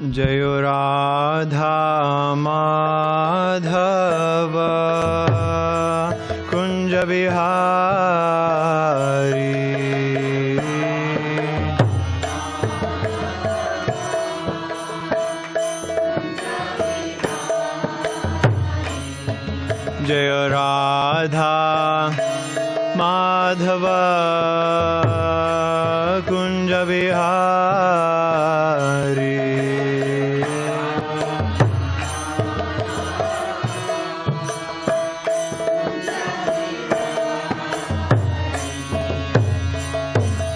जय राधा माधव कुंज बिहारी। जय राधा माधव कुंज बिहारी।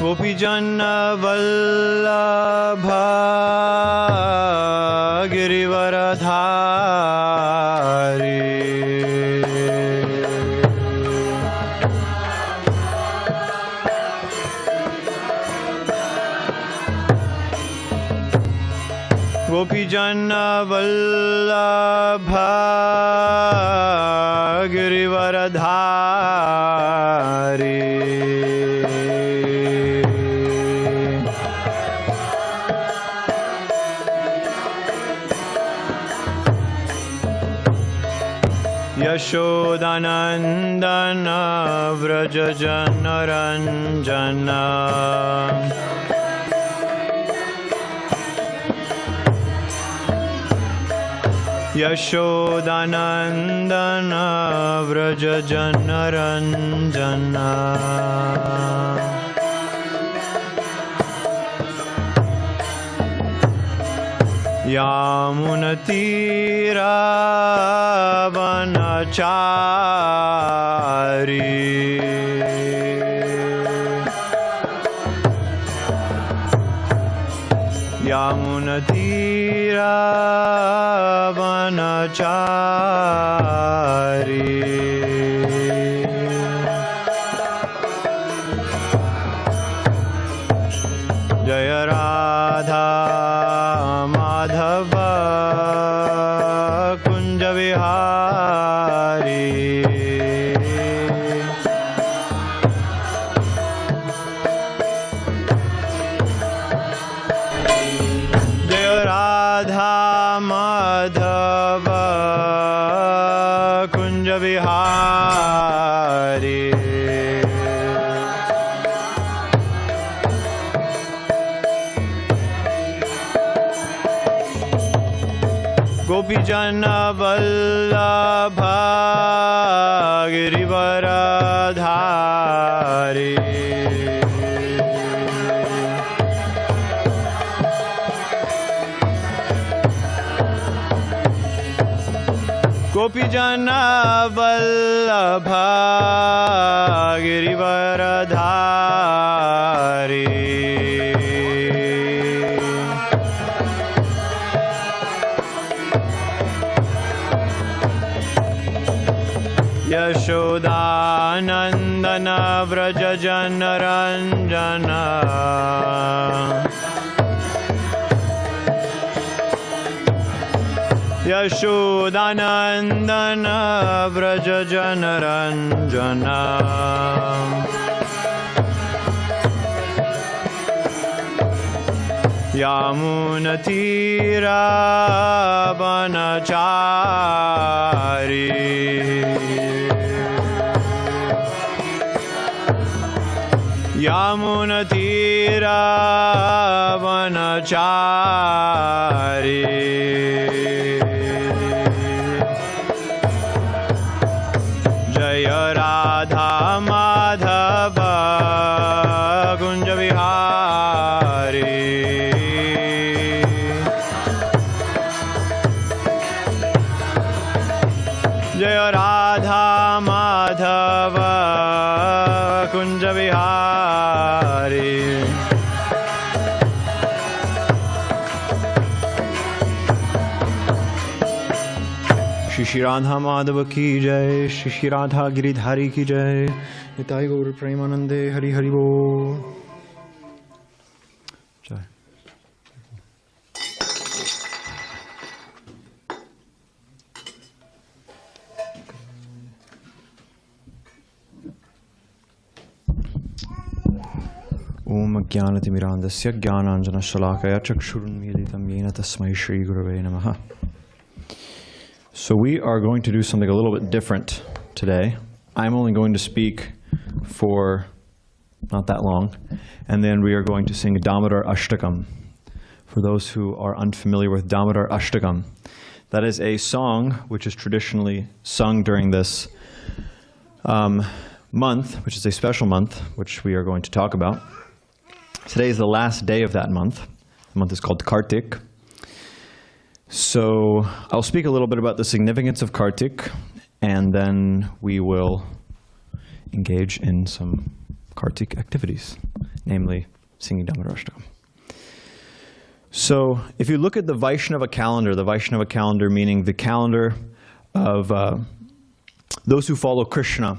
गोपीजन वल्लभ गिरिवरधारी। गोपीजन वल्लभ गिरिवरधारी। यशोदानंदन व्रज जनरंजन। यशोदानंदन व्रज जनरंजन। यामुनतीरावनचारी। यामुनतीरावनचारी। जय राधा माधव कुंज बिहारी। जय राधा माधव कुंज बिहारी। गोपीजन वल्लभ गिरिवरधारी। गोपीजन वल्लभ गिरिवरधारी। यशोदानंदन व्रज जनरंजन। यशोदानंदन व्रज जनरंजन। यामुनतीरावनचारी। यामुनतीरावनचारी। जय राधा माधव कुंज बिहारी। जय राधा माधव कुंज बिहारी। श्री श्री राधा माधव की जय। श्री श्री राधा गिरिधारी की जय। निताई गौर प्रेमानंदे हरि हरि बोल। जय। Om Jnanatimirandasya Jnananjana Shalakaya Chakshurunmilitam Yena Tasmai Shri Gurave Namaha. So we are going to do something a little bit different today. I'm only going to speak for not that long, and then we are going to sing Damodar Ashtakam. For those who are unfamiliar with Damodar Ashtakam, that is a song which is traditionally sung during this month, which is a special month, which we are going to talk about. Today is the last day of that month. The month is called Kartik. So I'll speak a little bit about the significance of Kartik, and then we will engage in some Kartik activities, namely singing Damodar Ashtakam. So if you look at the Vaishnava calendar meaning the calendar of those who follow Krishna,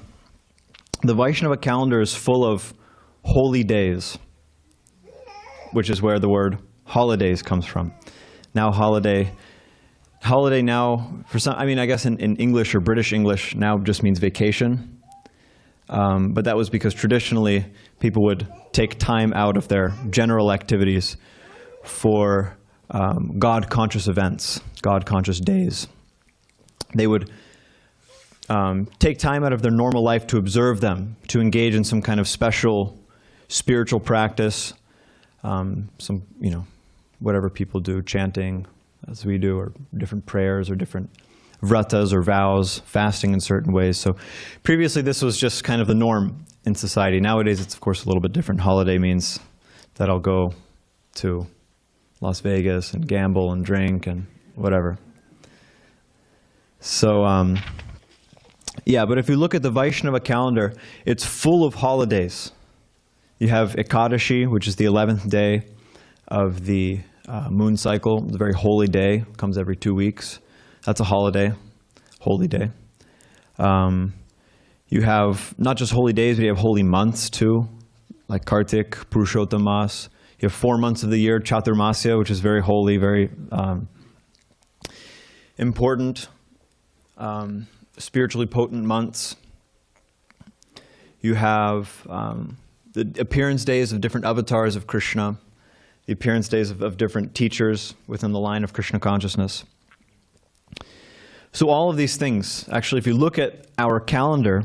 the Vaishnava calendar is full of holy days, which is where the word holidays comes from. Now holiday now, for some, I mean, I guess in English or British English now just means vacation. But that was because traditionally people would take time out of their general activities for God-conscious events, God-conscious days. They would take time out of their normal life to observe them, to engage in some kind of special spiritual practice, some, whatever people do, chanting as we do, or different prayers, or different vratas or vows, fasting in certain ways. So previously this was just kind of the norm in society. Nowadays it's of course a little bit different. Holiday means that I'll go to Las Vegas and gamble and drink and whatever. So yeah, but if you look at the Vaishnava calendar, it's full of holidays. You have Ekadashi, which is the 11th day of the moon cycle, the very holy day, comes every 2 weeks. That's a holiday, holy day. You have not just holy days, but you have holy months too, like Kartik, Purushottam Mas. You have 4 months of the year, Chaturmasya, which is very holy, very important, spiritually potent months. You have the appearance days of different avatars of Krishna, the appearance days of different teachers within the line of Krishna consciousness. So all of these things, actually, if you look at our calendar,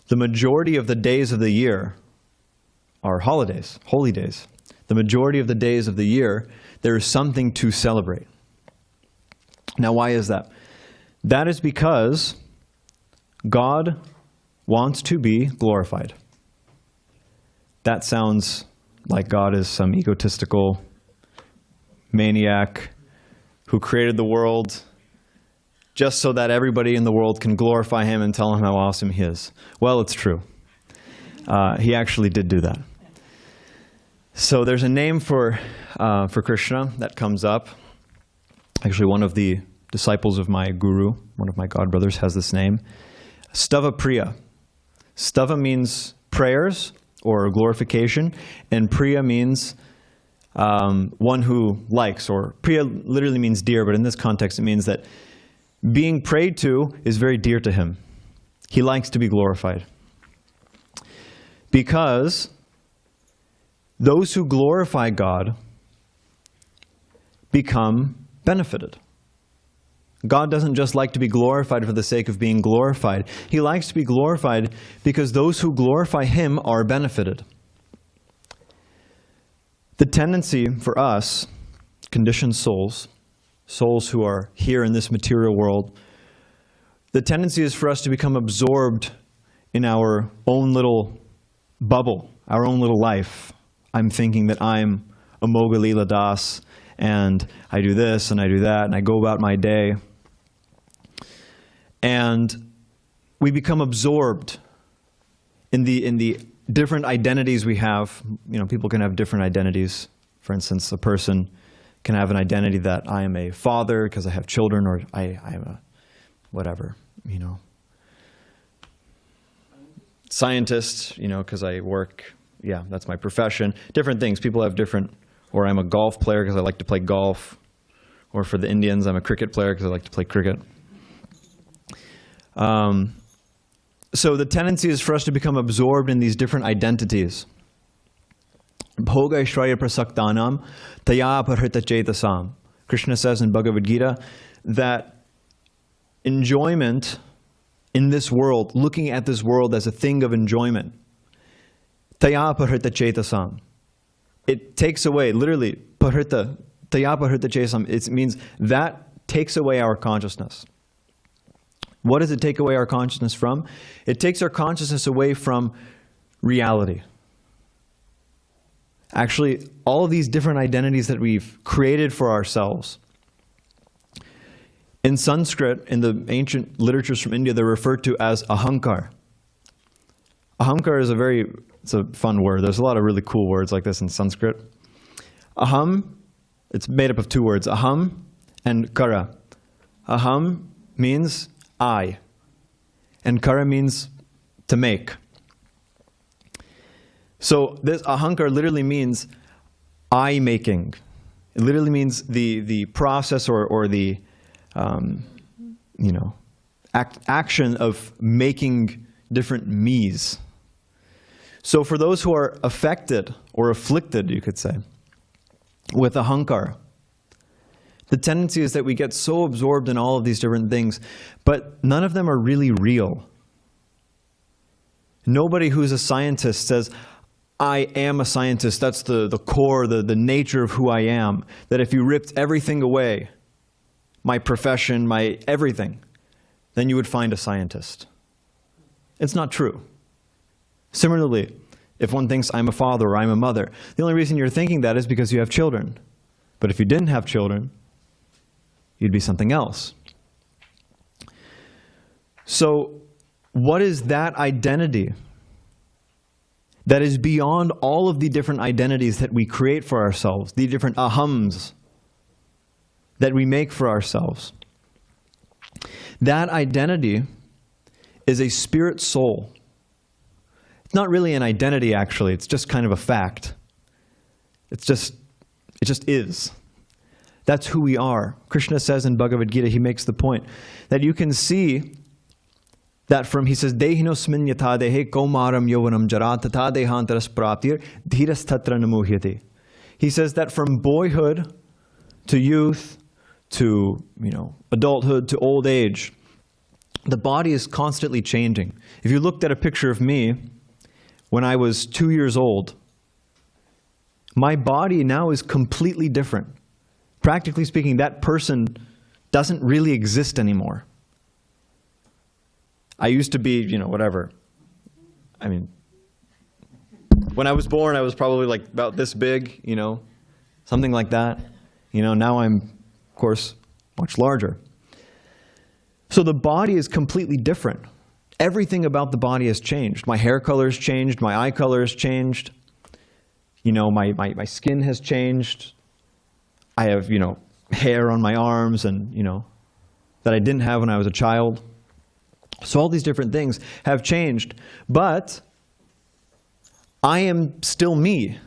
the majority of the days of the year are holidays, holy days. The majority of the days of the year, there is something to celebrate. Now, why is that? That is because God wants to be glorified. That sounds like God is some egotistical maniac who created the world just so that everybody in the world can glorify him and tell him how awesome he is. Well, it's true. He actually did do that. So there's a name for Krishna that comes up. Actually, one of the disciples of my guru, one of my godbrothers, has this name. Stava Priya. Stava means prayers or glorification, and Priya means one who likes, or Priya literally means dear, but in this context it means that being prayed to is very dear to him. He likes to be glorified. Because those who glorify God become benefited. God doesn't just like to be glorified for the sake of being glorified. He likes to be glorified because those who glorify Him are benefited. The tendency for us, conditioned souls, souls who are here in this material world, the tendency is for us to become absorbed in our own little bubble, our own little life. I'm thinking that I'm Amogha Lila Dasa, and I do this and I do that, and I go about my day. And we become absorbed in the different identities we have. People can have different identities. For instance, a person can have an identity that I am a father because I have children, or I am a whatever, scientist, because I work, that's my profession. Different things. People have different, or I'm a golf player because I like to play golf. Or for the Indians, I'm a cricket player because I like to play cricket. So the tendency is for us to become absorbed in these different identities. Bhoga Aishwarya Prasaktanam Taya Parhita Chetasam. Krishna says in Bhagavad Gita that enjoyment in this world, looking at this world as a thing of enjoyment, Taya Parhita Chetasam. It takes away, literally, Parhita, Taya Parhita Chetasam. It means that takes away our consciousness. What does it take away our consciousness from? It takes our consciousness away from reality. Actually, all of these different identities that we've created for ourselves. In Sanskrit, in the ancient literatures from India, they're referred to as ahankar. Ahankar is it's a fun word. There's a lot of really cool words like this in Sanskrit. Aham, it's made up of two words, aham and kara. Aham means I, and kara means to make. So this ahankar literally means I making. It literally means the process or the action of making different me's. So for those who are affected or afflicted, you could say, with ahankar, the tendency is that we get so absorbed in all of these different things, but none of them are really real. Nobody who's a scientist says, I am a scientist. That's the core, the nature of who I am. That if you ripped everything away, my profession, my everything, then you would find a scientist. It's not true. Similarly, if one thinks I'm a father or I'm a mother, the only reason you're thinking that is because you have children. But if you didn't have children, you'd be something else. So, what is that identity that is beyond all of the different identities that we create for ourselves, the different ahams that we make for ourselves? That identity is a spirit soul. It's not really an identity, actually. It's just kind of a fact. It just is. That's who we are. Krishna says in Bhagavad Gita, he makes the point that you can see that from, he says, Dehinosmin yatha dehe kaumaram yovanam jara tata dehantaras praptir dhiras tatra namuhyati. He says that from boyhood to youth to adulthood to old age, the body is constantly changing. If you looked at a picture of me when I was 2 years old, my body now is completely different. Practically speaking, that person doesn't really exist anymore. I used to be, whatever. I mean, when I was born, I was probably like about this big, something like that. Now I'm, of course, much larger. So the body is completely different. Everything about the body has changed. My hair color has changed. My eye color has changed. My skin has changed. I have, hair on my arms and, that I didn't have when I was a child. So all these different things have changed, but I am still me.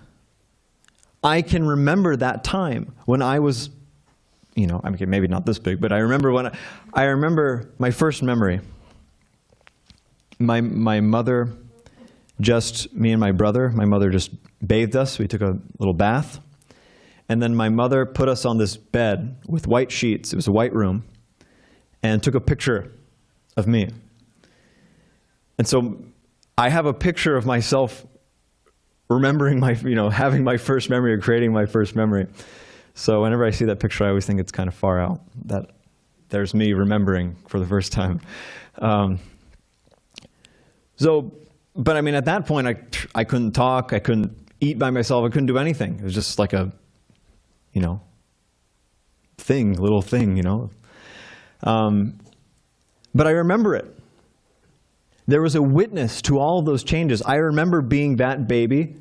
I can remember that time when I was, maybe not this big, but I remember my first memory. My mother, me and my brother, my mother just bathed us. We took a little bath. And then my mother put us on this bed with white sheets. It was a white room. And took a picture of me. And so I have a picture of myself remembering having my first memory or creating my first memory. So whenever I see that picture, I always think it's kind of far out, that there's me remembering for the first time. But at that point, I couldn't talk, I couldn't eat by myself, I couldn't do anything. It was just like a, little thing. But I remember it. There was a witness to all of those changes. I remember being that baby,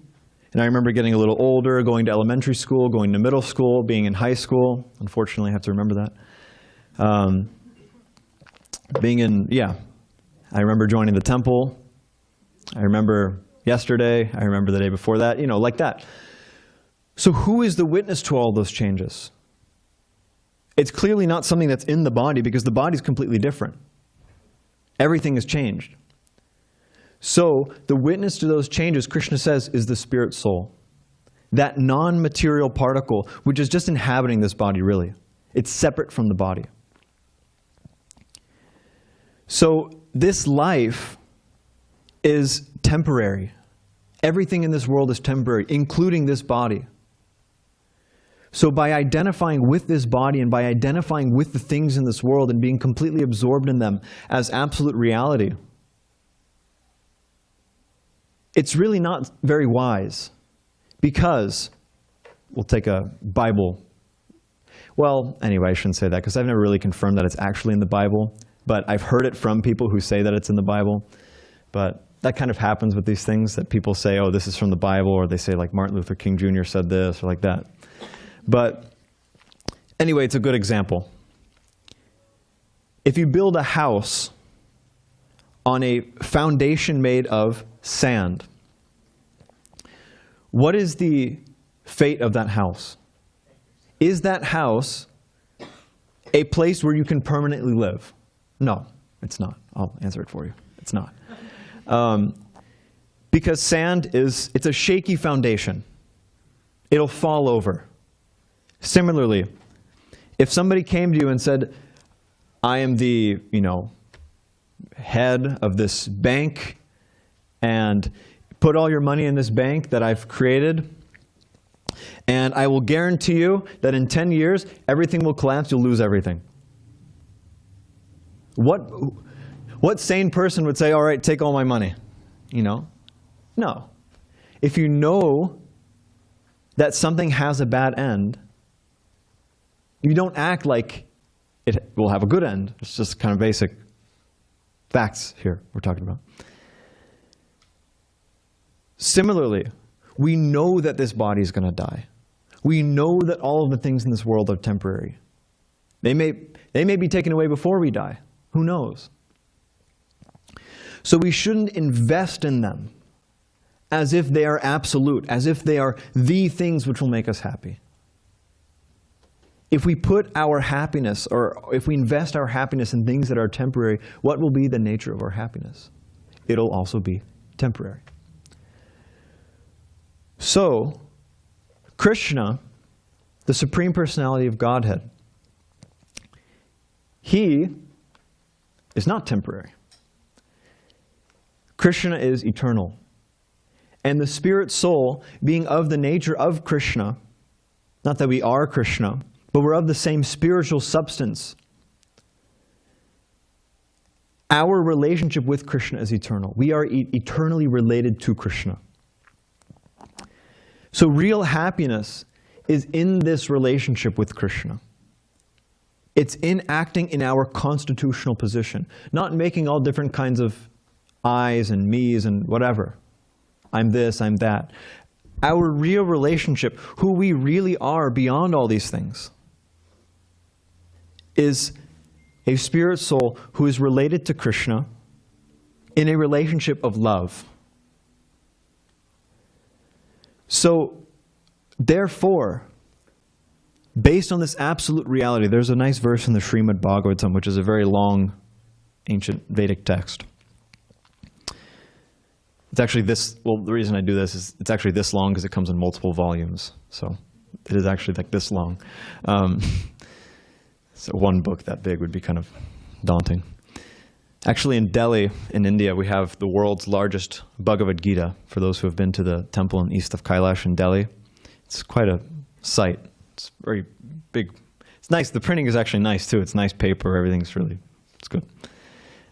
and I remember getting a little older, going to elementary school, going to middle school, being in high school. Unfortunately, I have to remember that. I remember joining the temple. I remember yesterday. I remember the day before that, like that. So who is the witness to all those changes? It's clearly not something that's in the body, because the body's completely different. Everything has changed. So the witness to those changes, Krishna says, is the spirit soul. that non-material particle, which is just inhabiting this body, really. It's separate from the body. So this life is temporary. Everything in this world is temporary, including this body. So by identifying with this body and by identifying with the things in this world and being completely absorbed in them as absolute reality, it's really not very wise, because we'll take a Bible. Well, anyway, I shouldn't say that because I've never really confirmed that it's actually in the Bible, but I've heard it from people who say that it's in the Bible. But that kind of happens with these things, that people say, oh, this is from the Bible, or they say like Martin Luther King Jr. said this, or like that. But anyway, it's a good example. If you build a house on a foundation made of sand, what is the fate of that house? Is that house a place where you can permanently live? No, it's not. I'll answer it for you. It's not. Because sand it's a shaky foundation. It'll fall over. Similarly, if somebody came to you and said, I am the, head of this bank, and put all your money in this bank that I've created, and I will guarantee you that in 10 years, everything will collapse, you'll lose everything. What sane person would say, all right, take all my money? No. If you know that something has a bad end, you don't act like it will have a good end. It's just kind of basic facts here we're talking about. Similarly, we know that this body is going to die. We know that all of the things in this world are temporary. They may be taken away before we die. Who knows? So we shouldn't invest in them as if they are absolute, as if they are the things which will make us happy. If we put our happiness, or if we invest our happiness in things that are temporary, what will be the nature of our happiness? It'll also be temporary. So, Krishna, the Supreme Personality of Godhead, He is not temporary. Krishna is eternal. And the spirit soul, being of the nature of Krishna, not that we are Krishna, but we're of the same spiritual substance. Our relationship with Krishna is eternal. We are eternally related to Krishna. So real happiness is in this relationship with Krishna. It's in acting in our constitutional position, not making all different kinds of I's and me's and whatever. I'm this, I'm that. Our real relationship, who we really are beyond all these things, is a spirit soul who is related to Krishna in a relationship of love. So, therefore, based on this absolute reality, there's a nice verse in the Srimad Bhagavatam, which is a very long, ancient Vedic text. It's actually this, well, the reason I do this is it's actually this long because it comes in multiple volumes. So it is actually like this long. So one book that big would be kind of daunting. Actually, in Delhi, in India, we have the world's largest Bhagavad Gita, for those who have been to the temple in east of Kailash in Delhi. It's quite a sight. It's very big. It's nice. The printing is actually nice, too. It's nice paper. Everything's really, it's good.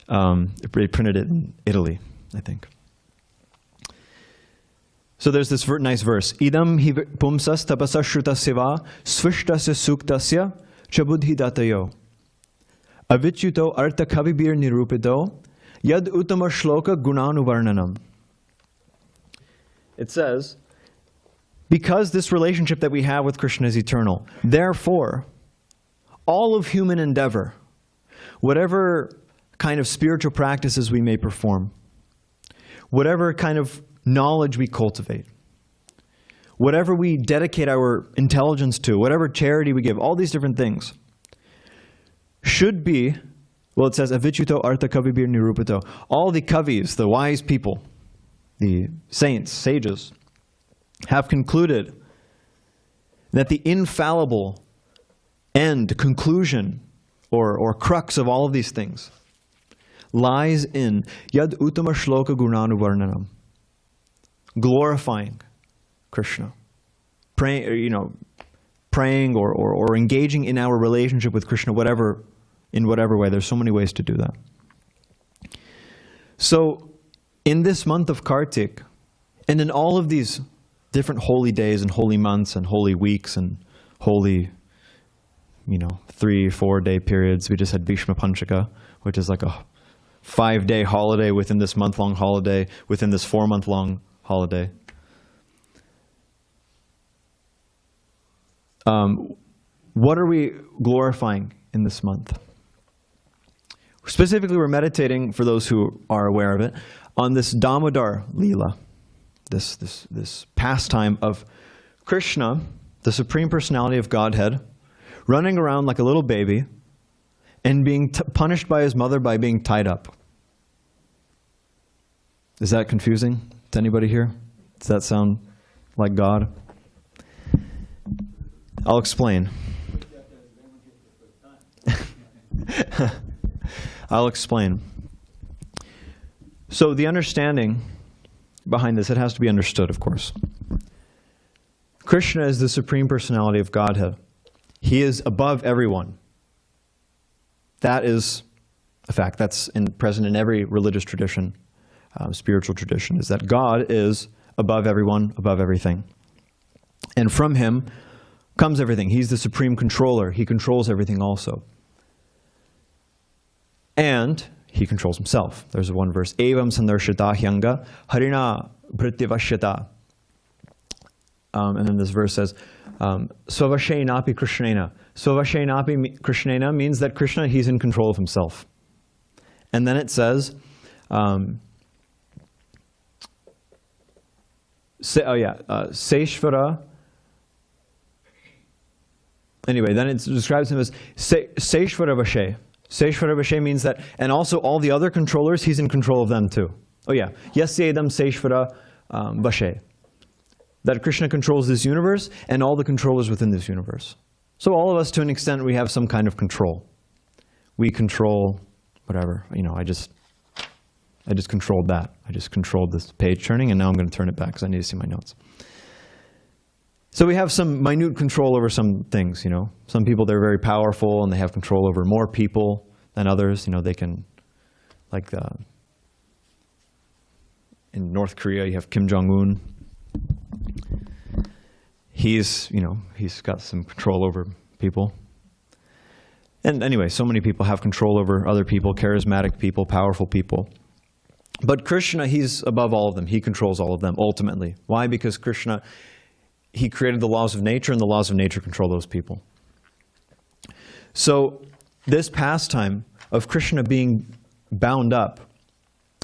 They printed it in Italy, I think. So there's this nice verse. Idam hi pumsas tapasa shruta siva svishtasya suktasya chabudhi datayo. Avichuto artha kavibir nirupito yad uttama shloka gunanuvarnanam. It says, because this relationship that we have with Krishna is eternal, therefore, all of human endeavor, whatever kind of spiritual practices we may perform, whatever kind of knowledge we cultivate, whatever we dedicate our intelligence to, whatever charity we give, all these different things, should be, well, it says, avichuto artha kavibir nirupito. All the kavis, the wise people, the saints, sages, have concluded That the infallible end, conclusion, or crux of all of these things lies in Yad Uttama Shloka Gunanuvarnanam, glorifying Krishna, praying or engaging in our relationship with Krishna, in whatever way. There's so many ways to do that. So, in this month of Kartik, and in all of these different holy days and holy months and holy weeks and holy, 3-4 day periods. We just had Bhishma Panchaka, which is like a 5-day holiday within this month-long holiday, within this 4-month-long holiday. What are we glorifying in this month? Specifically, we're meditating, for those who are aware of it, on this Damodar Lila, this pastime of Krishna, the Supreme Personality of Godhead, running around like a little baby and being punished by his mother by being tied up. Is that confusing to anybody here? Does that sound like God? I'll explain. I'll explain. So the understanding behind this, it has to be understood, of course. Krishna is the Supreme Personality of Godhead. He is above everyone. That is a fact. That's present in every religious tradition, spiritual tradition, is that God is above everyone, above everything. And from Him comes everything. He's the supreme controller. He controls everything also. And He controls Himself. There's one verse, Evam sandarshita hyanga harina bhritivashyata. And then this verse says, Svavashe napi Krishnena. Svavashe napi Krishnena means that Krishna, He's in control of Himself. And then it says, Seshvara. Anyway, then it describes Him as Seshvara Vashe. Seshvara Vashe means that, and also all the other controllers, He's in control of them too. Oh yeah, Yasyedam Seshvara Vashe. That Krishna controls this universe and all the controllers within this universe. So all of us, to an extent, we have some kind of control. We control whatever. I just controlled that. I just controlled this page turning, and now I'm going to turn it back because I need to see my notes. So we have some minute control over some things, Some people, they're very powerful and they have control over more people than others. They can, in North Korea, you have Kim Jong-un. He's got some control over people. And anyway, so many people have control over other people, charismatic people, powerful people. But Krishna, He's above all of them. He controls all of them, ultimately. Why? Because Krishna, He created the laws of nature, and the laws of nature control those people. So, this pastime of Krishna being bound up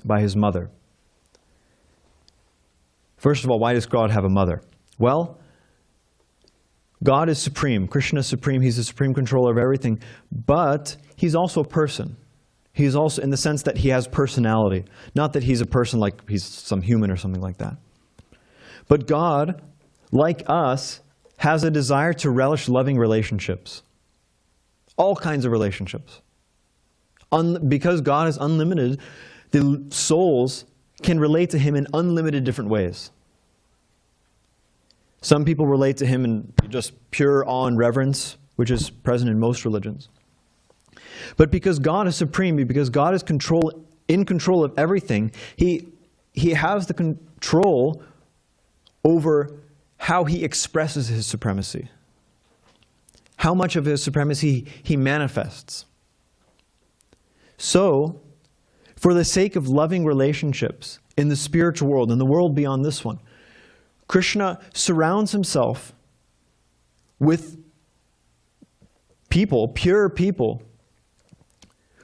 by His mother. First of all, why does God have a mother? Well, God is supreme. Krishna is supreme. He's the supreme controller of everything. But He's also a person. He's also, in the sense that He has personality. Not that He's a person like He's some human or something like that. But God, like us, has a desire to relish loving relationships. All kinds of relationships. Because God is unlimited, the souls can relate to Him in unlimited different ways. Some people relate to Him in just pure awe and reverence, which is present in most religions. But because God is supreme, because God is in control of everything, He has the control over how He expresses His supremacy. How much of His supremacy He manifests. So, for the sake of loving relationships in the spiritual world, in the world beyond this one, Krishna surrounds Himself with people, pure people,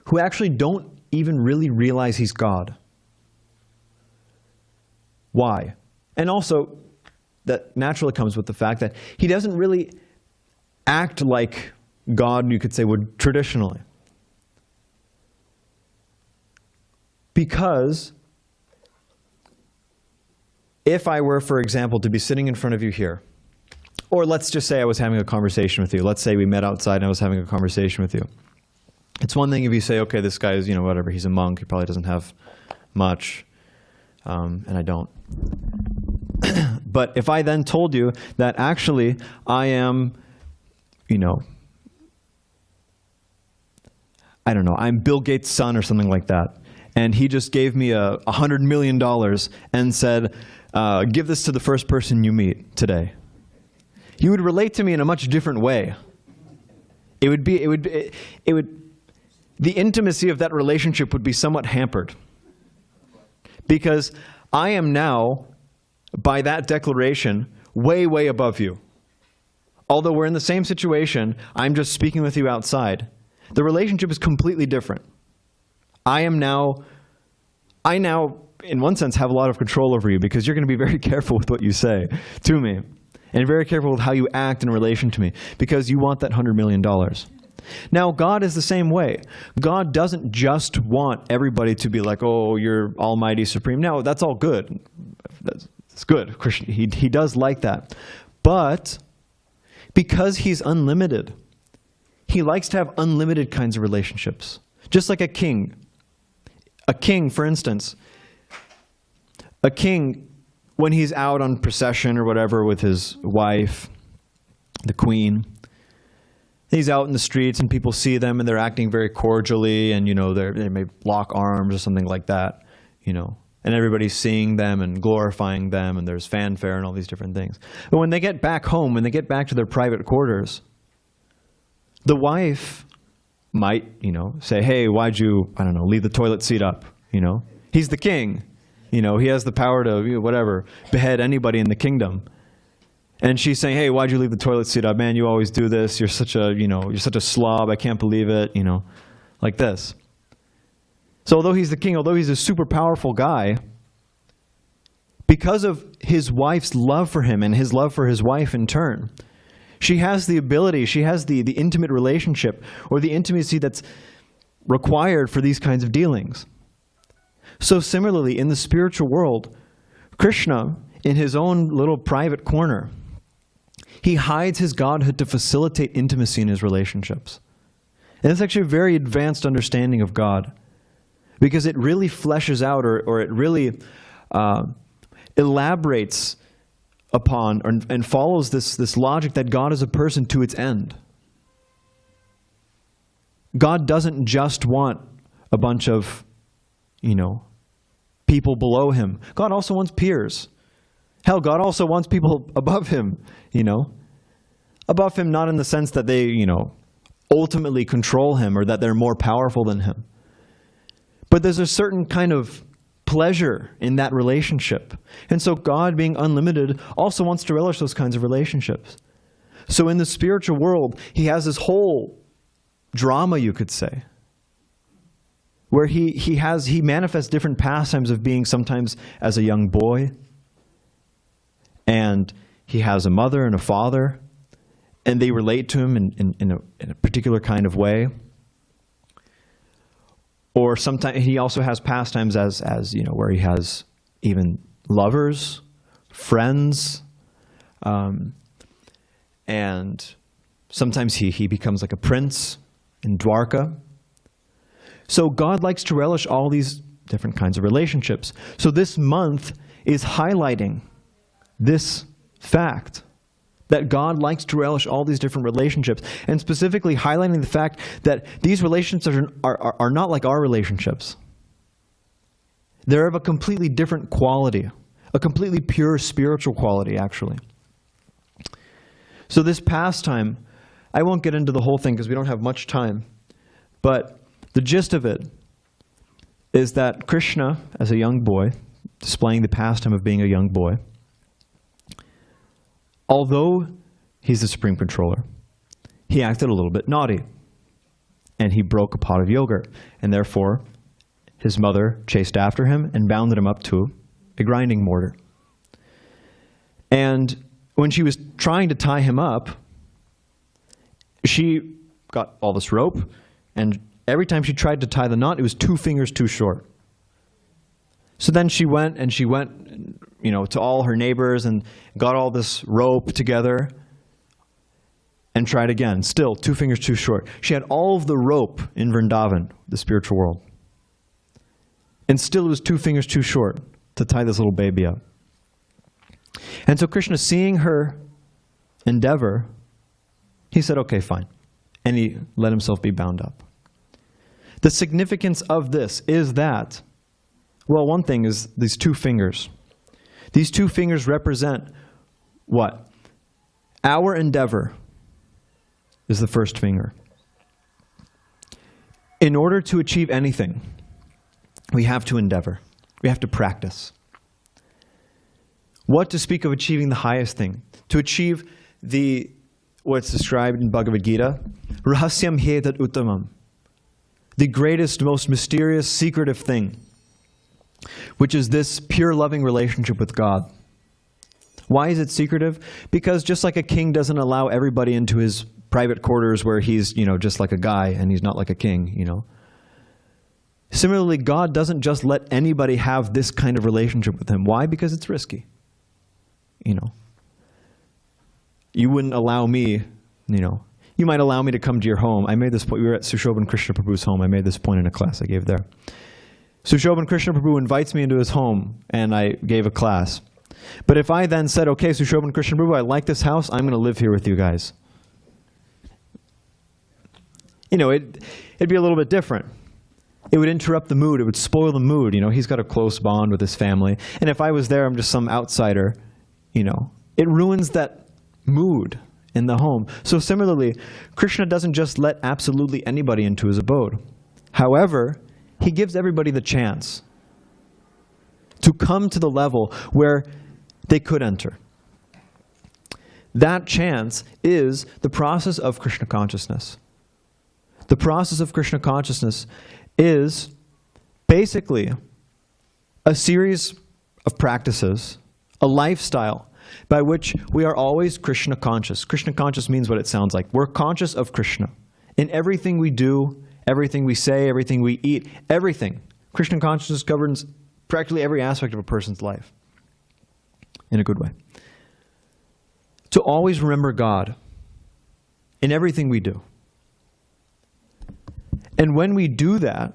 who actually don't even really realize He's God. Why? And also, that naturally comes with the fact that He doesn't really act like God, you could say, would traditionally. Because if I were, for example, to be sitting in front of you here, Or let's just say I was having a conversation with you. Let's say we met outside and I was having a conversation with you. It's one thing if you say, okay, this guy is, whatever, he's a monk, he probably doesn't have much, and I don't. But if I then told you that actually I am, I don't know, I'm Bill Gates' son or something like that, and he just gave me $100 million and said, give this to the first person you meet today. You would relate to me in a much different way. The intimacy of that relationship would be somewhat hampered. Because I am now, by that declaration, way, way above you. Although we're in the same situation, I'm just speaking with you outside. The relationship is completely different. I now, in one sense, have a lot of control over you because you're going to be very careful with what you say to me. And very careful with how you act in relation to me because you want that $100 million. Now, God is the same way. God doesn't just want everybody to be like, oh, you're almighty supreme. No, that's all good. It's good. Krishna, he does like that. But because he's unlimited, he likes to have unlimited kinds of relationships. Just like a king. A king, for instance, a king, when he's out on procession or whatever with his wife, the queen, he's out in the streets and people see them and they're acting very cordially and, they may lock arms or something like that, and everybody's seeing them and glorifying them and there's fanfare and all these different things. But when they get back home, when they get back to their private quarters, the wife might, say, hey, why'd you, leave the toilet seat up, He's the king. He has the power to, behead anybody in the kingdom. And she's saying, hey, why'd you leave the toilet seat up? Man, you always do this. You're such a slob. I can't believe it, like this. So although he's the king, although he's a super powerful guy, because of his wife's love for him and his love for his wife in turn, she has the ability, she has the intimate relationship or the intimacy that's required for these kinds of dealings. So similarly, in the spiritual world, Krishna, in his own little private corner, he hides his godhood to facilitate intimacy in his relationships. And it's actually a very advanced understanding of God because it really fleshes out or it really elaborates upon and follows this logic that God is a person to its end. God doesn't just want a bunch of, people below him. God also wants peers. Hell, God also wants people above him, Above him not in the sense that they, ultimately control him or that they're more powerful than him. But there's a certain kind of pleasure in that relationship. And so God, being unlimited, also wants to relish those kinds of relationships. So in the spiritual world, he has this whole drama, you could say, where he manifests different pastimes of being sometimes as a young boy, and he has a mother and a father, and they relate to him in a particular kind of way. Or sometimes he also has pastimes as where he has even lovers, friends, and sometimes he becomes like a prince in Dwarka. So God likes to relish all these different kinds of relationships. So this month is highlighting this fact that God likes to relish all these different relationships, and specifically highlighting the fact that these relationships are not like our relationships. They're of a completely different quality, a completely pure spiritual quality, actually. So this pastime, I won't get into the whole thing because we don't have much time, but the gist of it is that Krishna, as a young boy, displaying the pastime of being a young boy, although he's the supreme controller, he acted a little bit naughty, and he broke a pot of yogurt, and therefore his mother chased after him and bounded him up to a grinding mortar. And when she was trying to tie him up, she got all this rope, and every time she tried to tie the knot, it was 2 fingers too short. So then she went, to all her neighbors and got all this rope together and tried again. Still, 2 fingers too short. She had all of the rope in Vrindavan, the spiritual world. And still it was 2 fingers too short to tie this little baby up. And so Krishna, seeing her endeavor, he said, okay, fine. And he let himself be bound up. The significance of this is that, well, one thing is these 2 fingers. These 2 fingers represent what? Our endeavor is the first finger. In order to achieve anything, we have to endeavor. We have to practice. What to speak of achieving the highest thing? To achieve what's described in Bhagavad Gita, Rahasyam Hetat Uttamam, the greatest, most mysterious, secretive thing, which is this pure loving relationship with God. Why is it secretive? Because just like a king doesn't allow everybody into his private quarters where he's, just like a guy and he's not like a king, Similarly, God doesn't just let anybody have this kind of relationship with him. Why? Because it's risky. You wouldn't allow me, you might allow me to come to your home. I made this point, we were at Sushobhan Krishna Prabhu's home. I made this point in a class I gave there. Sushobhan Krishna Prabhu invites me into his home, and I gave a class. But if I then said, okay, Sushobhan Krishna Prabhu, I like this house, I'm going to live here with you guys. It'd be a little bit different. It would interrupt the mood. It would spoil the mood. He's got a close bond with his family. And if I was there, I'm just some outsider, it ruins that mood in the home. So similarly, Krishna doesn't just let absolutely anybody into his abode. However, he gives everybody the chance to come to the level where they could enter. That chance is the process of Krishna consciousness. The process of Krishna consciousness is basically a series of practices, a lifestyle by which we are always Krishna conscious. Krishna conscious means what it sounds like. We're conscious of Krishna. In everything we do, everything we say, everything we eat, everything. Krishna consciousness governs practically every aspect of a person's life in a good way. To always remember God in everything we do. And when we do that,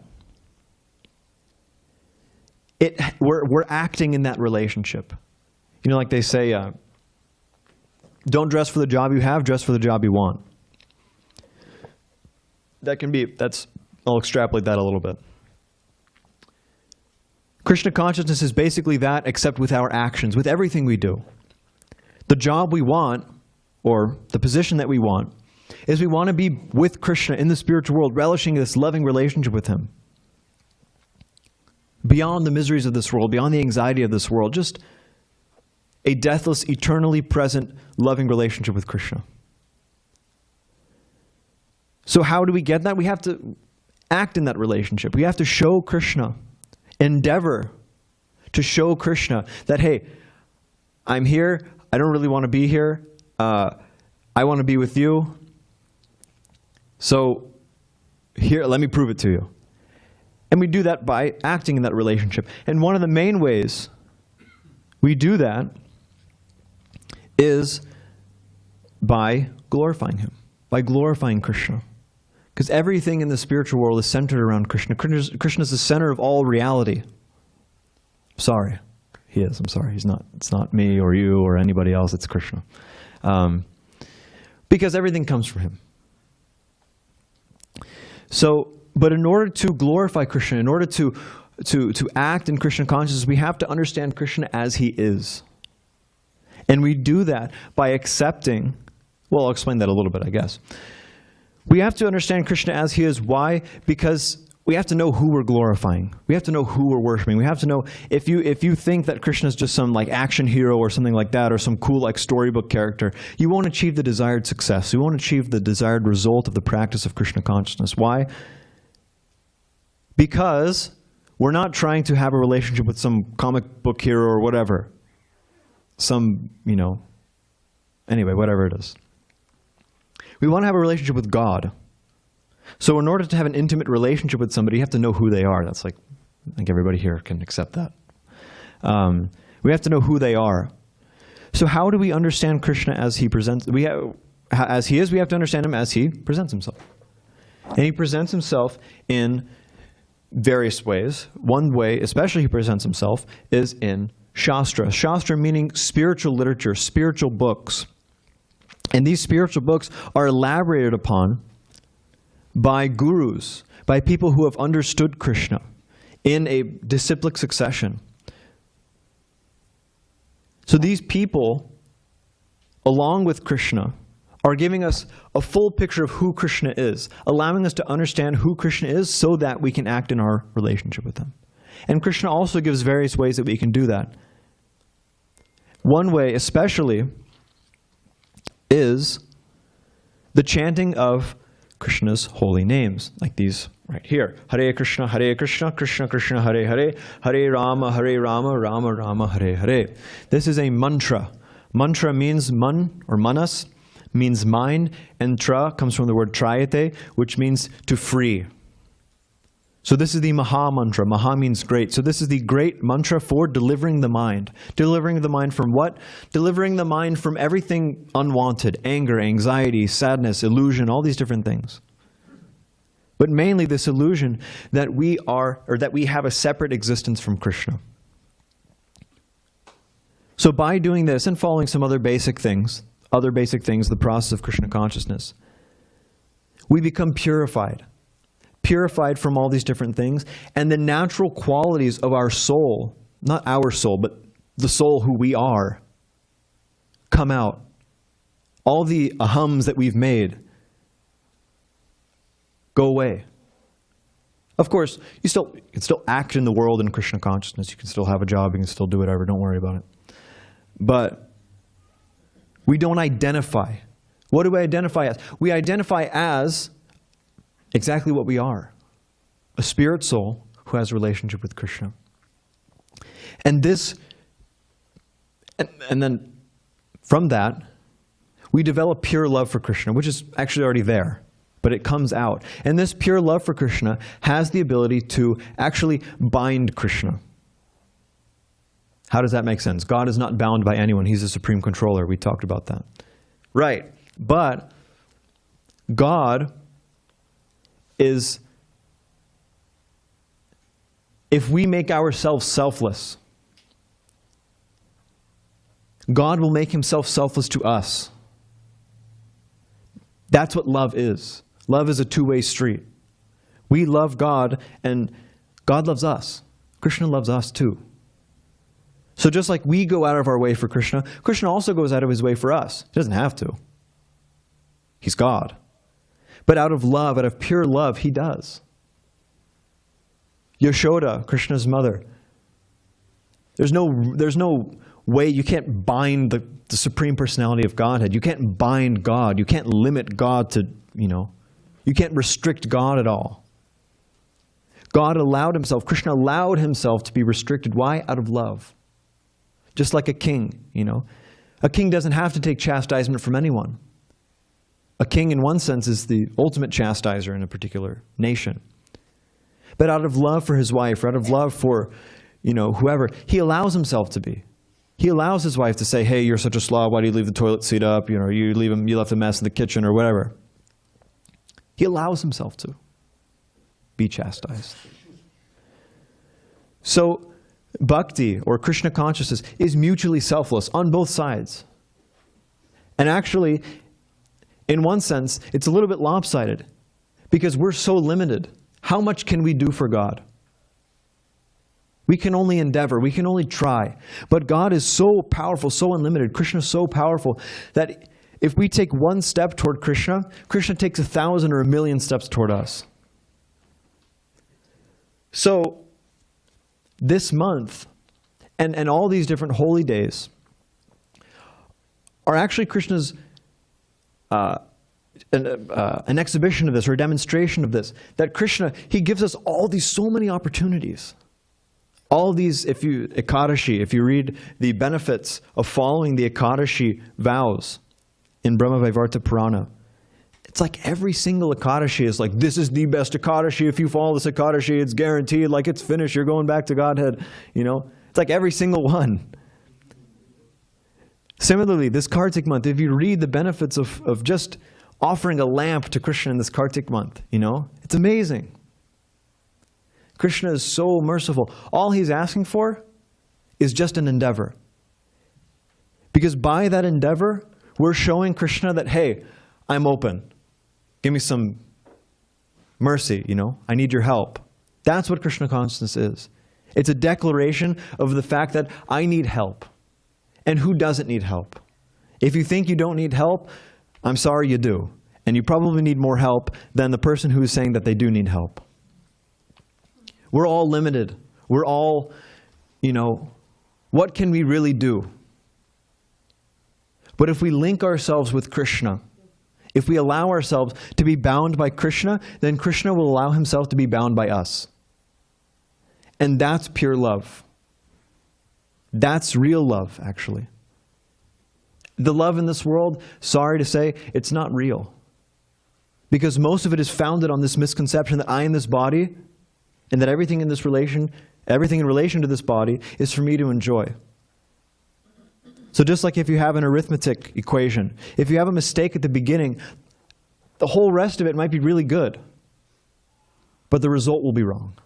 we're acting in that relationship. Like they say, don't dress for the job you have, dress for the job you want. I'll extrapolate that a little bit. Krishna consciousness is basically that, except with our actions, with everything we do. The job we want, or the position that we want, is we want to be with Krishna in the spiritual world, relishing this loving relationship with him. Beyond the miseries of this world, beyond the anxiety of this world, just a deathless, eternally present, loving relationship with Krishna. So how do we get that? We have to act in that relationship. We have to show Krishna, endeavor to show Krishna that, hey, I'm here, I don't really want to be here, I want to be with you, so here, let me prove it to you. And we do that by acting in that relationship. And one of the main ways we do that is by glorifying him, by glorifying Krishna. Because everything in the spiritual world is centered around Krishna. Krishna is the center of all reality. Sorry, he is. I'm sorry. He's not. It's not me or you or anybody else. It's Krishna. Because everything comes from him. So, but in order to glorify Krishna, in order to act in Krishna consciousness, we have to understand Krishna as he is. And we do that by accepting, well, I'll explain that a little bit, I guess. We have to understand Krishna as he is. Why? Because we have to know who we're glorifying. We have to know who we're worshiping. We have to know, if you think that Krishna is just some like action hero or something like that, or some cool like storybook character, you won't achieve the desired success. You won't achieve the desired result of the practice of Krishna consciousness. Why? Because we're not trying to have a relationship with some comic book hero or whatever. Anyway, whatever it is. We want to have a relationship with God. So in order to have an intimate relationship with somebody, you have to know who they are. That's like, I think everybody here can accept that. We have to know who they are. So how do we understand Krishna as he presents? as he is, we have to understand him as he presents himself. And he presents himself in various ways. One way, especially he presents himself, is in Shastra. Shastra meaning spiritual literature, spiritual books. And these spiritual books are elaborated upon by gurus, by people who have understood Krishna in a disciplic succession. So these people, along with Krishna, are giving us a full picture of who Krishna is, allowing us to understand who Krishna is so that we can act in our relationship with him. And Krishna also gives various ways that we can do that. One way especially is the chanting of Krishna's holy names, like these right here. Hare Krishna, Krishna Krishna, Hare Hare, Hare Rama, Rama Rama, Hare Hare. This is a mantra. Mantra means man or manas, means mind, and tra comes from the word trayate, which means to free. So this is the Maha mantra. Maha means great. So this is the great mantra for delivering the mind. Delivering the mind from what? Delivering the mind from everything unwanted. Anger, anxiety, sadness, illusion, all these different things. But mainly this illusion that we are, or that we have a separate existence from Krishna. So by doing this and following some other basic things, the process of Krishna consciousness, we become purified. Purified from all these different things, and the natural qualities of our soul, not our soul, but the soul who we are, come out. All the ahams that we've made go away. Of course, you can still act in the world in Krishna consciousness. You can still have a job, you can still do whatever, don't worry about it. But we don't identify. What do we identify as? We identify as exactly what we are. A spirit soul who has a relationship with Krishna. And this, and then from that, we develop pure love for Krishna, which is actually already there, but it comes out. And this pure love for Krishna has the ability to actually bind Krishna. How does that make sense? God is not bound by anyone. He's the supreme controller. We talked about that. Right. But God is, if we make ourselves selfless, God will make himself selfless to us. That's what love is. Love is a two-way street. We love God and God loves us. Krishna loves us too. So just like we go out of our way for Krishna, Krishna also goes out of his way for us. He doesn't have to. He's God. But out of love, out of pure love, he does. Yashoda, Krishna's mother. There's no way, you can't bind the Supreme Personality of Godhead. You can't bind God. You can't limit God to, you can't restrict God at all. God allowed himself, Krishna allowed himself to be restricted. Why? Out of love. Just like a king, A king doesn't have to take chastisement from anyone. A king, in one sense, is the ultimate chastiser in a particular nation. But out of love for his wife, or out of love for, whoever, he allows himself to be. He allows his wife to say, hey, you're such a slob, why do you leave the toilet seat up? You left a mess in the kitchen or whatever. He allows himself to be chastised. So, bhakti, or Krishna consciousness, is mutually selfless on both sides. And actually, in one sense, it's a little bit lopsided because we're so limited. How much can we do for God? We can only endeavor, we can only try. But God is so powerful, so unlimited, Krishna is so powerful that if we take one step toward Krishna, Krishna takes 1,000 or 1,000,000 steps toward us. So, this month, and all these different holy days, are actually Krishna's an exhibition of this, or a demonstration of this, that Krishna, he gives us so many opportunities. All these, Ekadashi, if you read the benefits of following the Ekadashi vows in Brahma Vaivarta Purana, it's like every single Ekadashi is like, this is the best Ekadashi. If you follow this Ekadashi, it's guaranteed, like it's finished, you're going back to Godhead. It's like every single one. Similarly, this Kartik month, if you read the benefits of just offering a lamp to Krishna in this Kartik month, you know, it's amazing. Krishna is so merciful. All he's asking for is just an endeavor. Because by that endeavor, we're showing Krishna that, hey, I'm open. Give me some mercy, you know, I need your help. That's what Krishna consciousness is. It's a declaration of the fact that I need help. And who doesn't need help? If you think you don't need help, I'm sorry, you do. And you probably need more help than the person who is saying that they do need help. We're all limited. We're all, you know, what can we really do? But if we link ourselves with Krishna, if we allow ourselves to be bound by Krishna, then Krishna will allow himself to be bound by us. And that's pure love. That's real love, actually. The love in this world, sorry to say, it's not real. Because most of it is founded on this misconception that I am this body, and that everything in relation to this body is for me to enjoy. So just like if you have an arithmetic equation, if you have a mistake at the beginning, the whole rest of it might be really good, but the result will be wrong.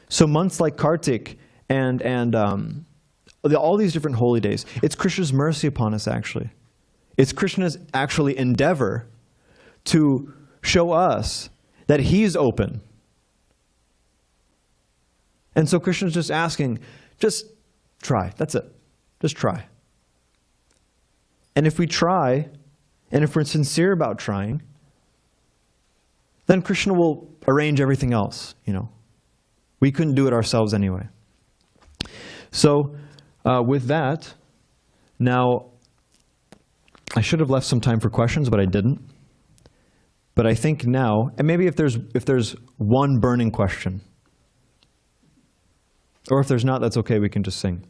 So months like Kartik and all these different holy days, it's Krishna's mercy upon us, actually. It's Krishna's actually endeavor to show us that he's open. And so Krishna's just asking, just try. That's it. Just try. And if we try, and if we're sincere about trying, then Krishna will arrange everything else, you know. We couldn't do it ourselves anyway. So, with that, now, I should have left some time for questions, but I didn't. But I think now, and maybe if there's one burning question, or if there's not, that's okay, we can just sing.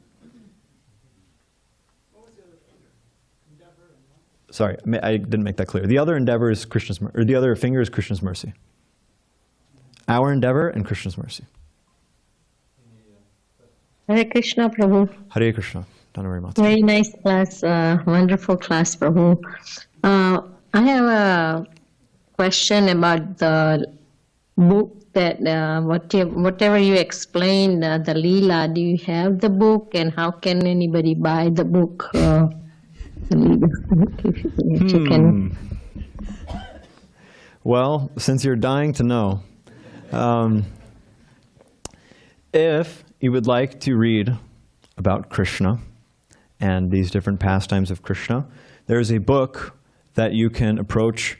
Sorry, I didn't make that clear. The other endeavor is Krishna's, or the other finger is Krishna's mercy. Our endeavor and Krishna's mercy. Hare Krishna, Prabhu. Hare Krishna. Dhanavarimatsu. Very nice class, wonderful class, Prabhu. I have a question about the book that, whatever you explained, the Lila. Do you have the book, and how can anybody buy the book? The Lila, if you can. Well, since you're dying to know, if you would like to read about Krishna and these different pastimes of Krishna, there's a book that you can approach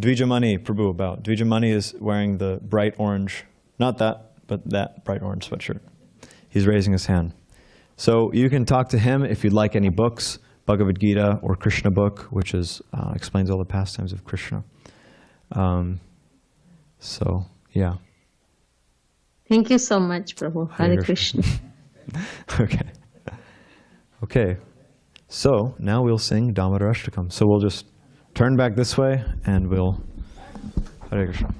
Dvijamani Prabhu about. Dvijamani is wearing the bright orange, not that, but that bright orange sweatshirt. He's raising his hand. So you can talk to him if you'd like any books, Bhagavad Gita or Krishna book, which is explains all the pastimes of Krishna. So, yeah. Thank you so much, Prabhu. Hare Krishna. Okay. Okay. So now we'll sing Damodar Ashtakam. So we'll just turn back this way and we'll Hare Krishna.